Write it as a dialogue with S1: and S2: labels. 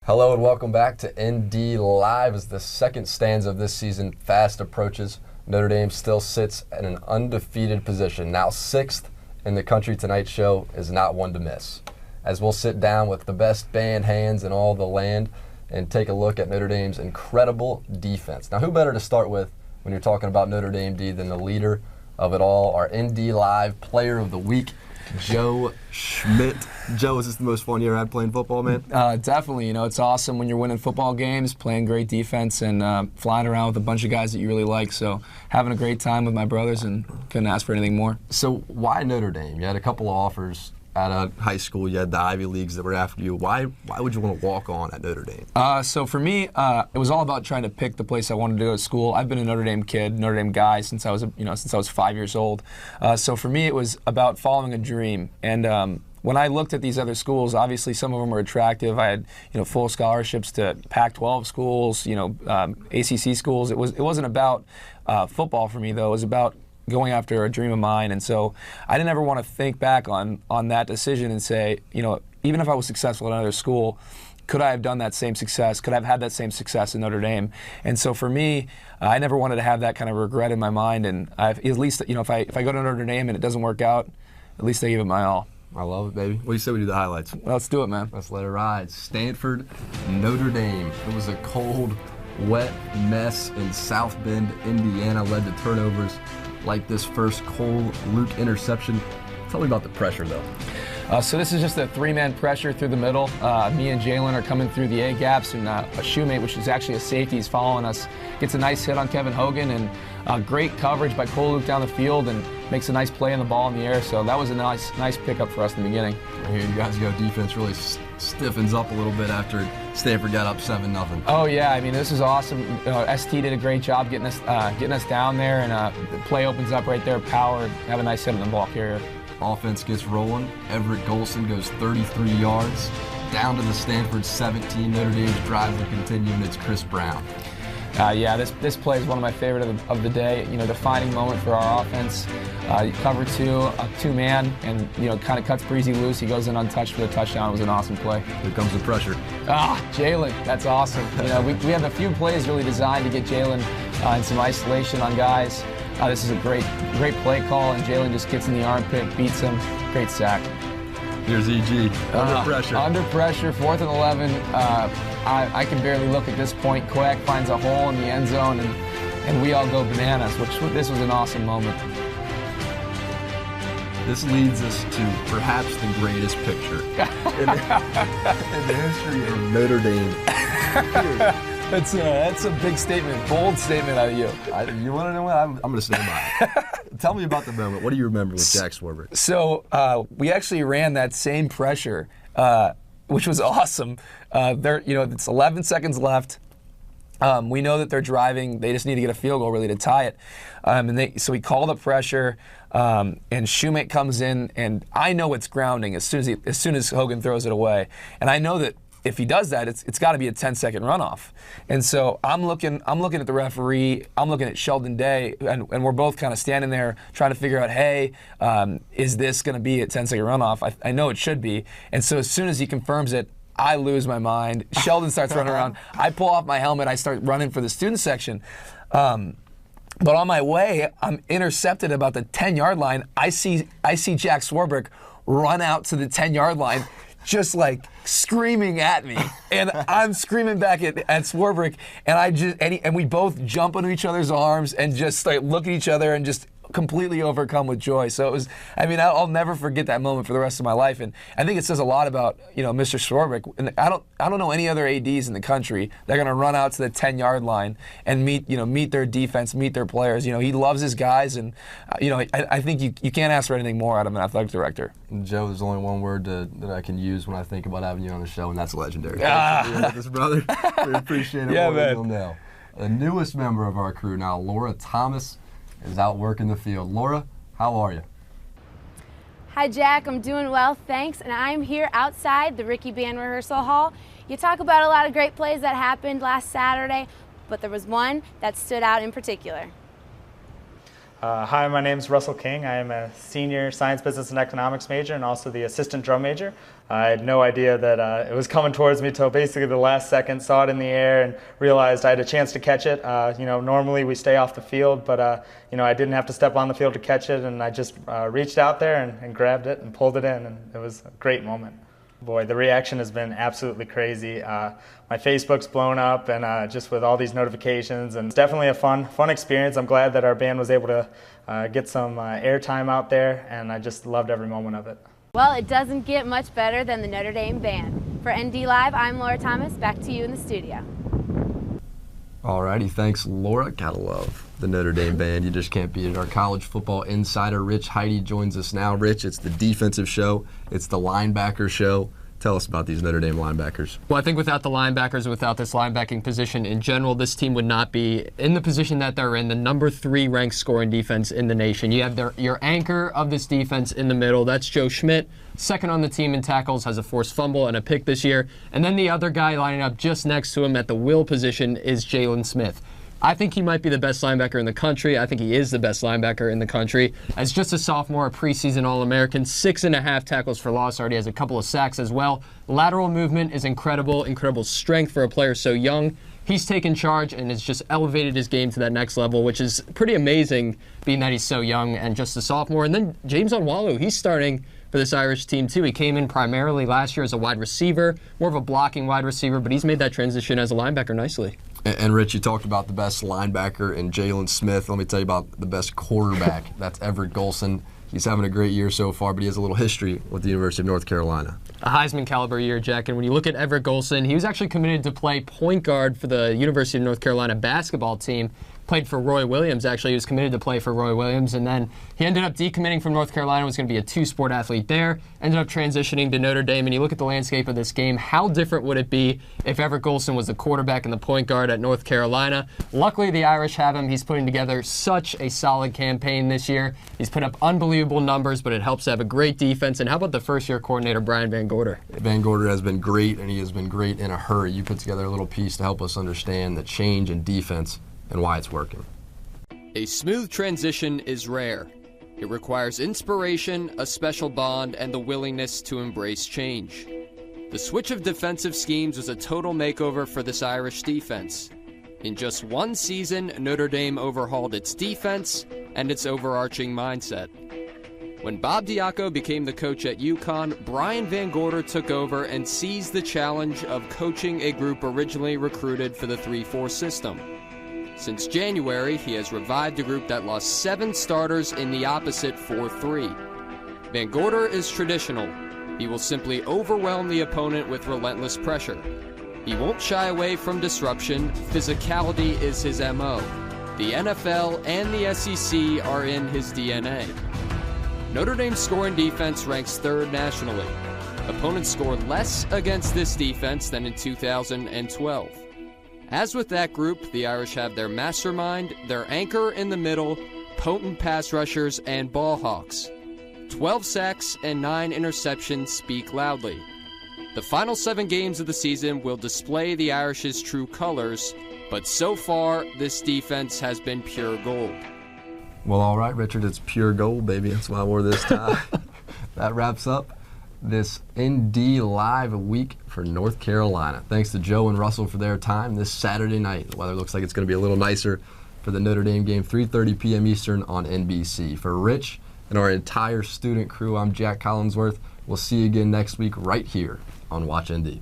S1: Hello and welcome back to ND Live as the second stanza of this season fast approaches. Notre Dame still sits at an undefeated position. Now sixth in the Country Tonight show is not one to miss. As we'll sit down with the best band hands in all the land and take a look at Notre Dame's incredible defense. Now who better to start with when you're talking about Notre Dame D than the leader of it all, our ND Live Player of the Week, Joe Schmidt. Joe, is this the most fun you ever had playing football, man?
S2: Definitely. You know, it's awesome when you're winning football games, playing great defense, and flying around with a bunch of guys that you really like. So having a great time with my brothers and couldn't ask for anything more.
S1: So why Notre Dame? You had a couple of offers out of high school. You had the Ivy Leagues that were after you. Why would you want to walk on at Notre Dame?
S2: So for me, it was all about trying to pick the place I wanted to go to school. I've been a Notre Dame kid, Notre Dame guy since I was 5 years old. So for me, it was about following a dream. And when I looked at these other schools, obviously some of them were attractive. I had full scholarships to Pac-12 schools, ACC schools. It wasn't about football for me though. It was about going after a dream of mine. And so I didn't ever want to think back on that decision and say, even if I was successful at another school, could I have done that same success? Could I have had that same success in Notre Dame? And so for me, I never wanted to have that kind of regret in my mind. And at least, if I go to Notre Dame and it doesn't work out, at least I give it my all.
S1: I love it, baby. What do you say we do the highlights?
S2: Let's do it, man.
S1: Let's let it ride. Stanford, Notre Dame. It was a cold, wet mess in South Bend, Indiana, led to turnovers like this first Cole Luke interception. Tell me about the pressure, though.
S2: So this is just a three-man pressure through the middle. Me and Jalen are coming through the A-gaps, and a Schmidt, which is actually a safety, is following us. Gets a nice hit on Kevin Hogan, and great coverage by Cole Luke down the field, and makes a nice play on the ball in the air. So that was a nice pickup for us in the beginning.
S1: Here you guys go. Defense really stiffens up a little bit after Stanford got up 7-0.
S2: Oh yeah, I mean this is awesome. ST did a great job getting us down there, and the play opens up right there. Power, have a nice hit on the ball carrier.
S1: Offense gets rolling. Everett Golson goes 33 yards down to the Stanford 17. Notre Dame's drive will continue, and it's Chris Brown.
S2: Yeah, this play is one of my favorite of the day. Defining moment for our offense. Cover two-man, and kind of cuts Breezy loose. He goes in untouched for the touchdown. It was an awesome play.
S1: Here comes the pressure.
S2: Jalen, that's awesome. We have a few plays really designed to get Jalen in some isolation on guys. This is a great play call, and Jalen just gets in the armpit, beats him. Great sack.
S1: Here's EG, under pressure.
S2: Under pressure, 4th and 11. I can barely look at this point. Koyak finds a hole in the end zone, and we all go bananas, this was an awesome moment.
S1: This leads us to perhaps the greatest picture in the history of Notre Dame.
S2: That's a big statement, bold statement out of you.
S1: You want to know what? I'm going to stand by it. Tell me about the moment. What do you remember with Jack Swarbrick?
S2: So we actually ran that same pressure, which was awesome. It's 11 seconds left. We know that they're driving. They just need to get a field goal really to tie it. So we call the pressure, and Schmidt comes in, and I know it's grounding as soon as Hogan throws it away, and I know that if he does that, it's got to be a 10-second runoff. And so I'm looking at the referee, I'm looking at Sheldon Day, and we're both kind of standing there trying to figure out, hey, is this going to be a 10-second runoff? I know it should be. And so as soon as he confirms it, I lose my mind. Sheldon starts running around. I pull off my helmet. I start running for the student section. But on my way, I'm intercepted about the 10-yard line. I see Jack Swarbrick run out to the 10-yard line, just like screaming at me, and I'm screaming back at Swarbrick, and we both jump into each other's arms and just like look at each other and just completely overcome with joy. So it was, I'll never forget that moment for the rest of my life, and I think it says a lot about Mr. Swarbrick. And I don't know any other ADs in the country that are going to run out to the 10-yard line and meet their defense, meet their players. He loves his guys, and I think you can't ask for anything more out of an athletic director.
S1: Joe, there's only one word that I can use when I think about having you on the show, and that's legendary. Thanks for being with us, brother. We appreciate it.
S2: Yeah,
S1: more
S2: man.
S1: than you'll know. The newest member of our crew now, Laura Thomas, is out working the field. Laura, how are you?
S3: Hi, Jack. I'm doing well, thanks. And I'm here outside the Ricky Band Rehearsal Hall. You talk about a lot of great plays that happened last Saturday, but there was one that stood out in particular.
S4: Hi, my name is Russell King. I am a senior science, business, and economics major and also the assistant drum major. I had no idea that it was coming towards me till basically the last second, saw it in the air and realized I had a chance to catch it. Normally we stay off the field, but I didn't have to step on the field to catch it, and I just reached out there and grabbed it and pulled it in, and it was a great moment. Boy, the reaction has been absolutely crazy. My Facebook's blown up, and just with all these notifications, and it's definitely a fun experience. I'm glad that our band was able to get some airtime out there, and I just loved every moment of it.
S3: Well, it doesn't get much better than the Notre Dame band. For ND Live, I'm Laura Thomas. Back to you in the studio.
S1: Alrighty, thanks, Laura. Gotta love the Notre Dame band. You just can't beat it. Our college football insider, Rich Hidy, joins us now. Rich, it's the defensive show. It's the linebacker show. Tell us about these Notre Dame linebackers.
S5: Well, I think without the linebackers, without this linebacking position in general, this team would not be in the position that they're in, the number 3 ranked scoring defense in the nation. You have your anchor of this defense in the middle. That's Joe Schmidt, second on the team in tackles, has a forced fumble and a pick this year. And then the other guy lining up just next to him at the will position is Jalen Smith. I think he might be the best linebacker in the country. I think he is the best linebacker in the country. As just a sophomore, a preseason All-American, 6.5 tackles for loss, already has a couple of sacks as well. Lateral movement is incredible strength for a player so young. He's taken charge and has just elevated his game to that next level, which is pretty amazing being that he's so young and just a sophomore. And then James Onwalu, he's starting for this Irish team too. He came in primarily last year as a wide receiver, more of a blocking wide receiver, but he's made that transition as a linebacker nicely.
S1: And Rich, you talked about the best linebacker in Jalen Smith. Let me tell you about the best quarterback. That's Everett Golson. He's having a great year so far, but he has a little history with the University of North Carolina.
S5: A Heisman caliber year, Jack. And when you look at Everett Golson, he was actually committed to play point guard for the University of North Carolina basketball team. Played for Roy Williams, actually. He was committed to play for Roy Williams, and then he ended up decommitting from North Carolina, was going to be a 2-sport athlete there, ended up transitioning to Notre Dame, and you look at the landscape of this game, how different would it be if Everett Golson was the quarterback and the point guard at North Carolina? Luckily, the Irish have him. He's putting together such a solid campaign this year. He's put up unbelievable numbers, but it helps to have a great defense. And how about the first-year coordinator, Brian Van Gorder?
S1: Van Gorder has been great, and he has been great in a hurry. You put together a little piece to help us understand the change in defense and why it's working.
S6: A smooth transition is rare. It requires inspiration, a special bond, and the willingness to embrace change. The switch of defensive schemes was a total makeover for this Irish defense. In just one season, Notre Dame overhauled its defense and its overarching mindset. When Bob Diaco became the coach at UConn, Brian Van Gorder took over and seized the challenge of coaching a group originally recruited for the 3-4 system. Since January, he has revived a group that lost 7 starters in the opposite 4-3. Van Gorder is traditional. He will simply overwhelm the opponent with relentless pressure. He won't shy away from disruption. Physicality is his MO. The NFL and the SEC are in his DNA. Notre Dame's scoring defense ranks 3rd nationally. Opponents score less against this defense than in 2012. As with that group, the Irish have their mastermind, their anchor in the middle, potent pass rushers, and ball hawks. 12 sacks and 9 interceptions speak loudly. The final 7 games of the season will display the Irish's true colors, but so far, this defense has been pure gold.
S1: Well, all right, Richard, it's pure gold, baby. That's why I wore this tie. That wraps up this ND Live week for North Carolina. Thanks to Joe and Russell for their time this Saturday night. The weather looks like it's going to be a little nicer for the Notre Dame game, 3:30 p.m. Eastern on NBC. For Rich and our entire student crew, I'm Jack Collinsworth. We'll see you again next week right here on Watch ND.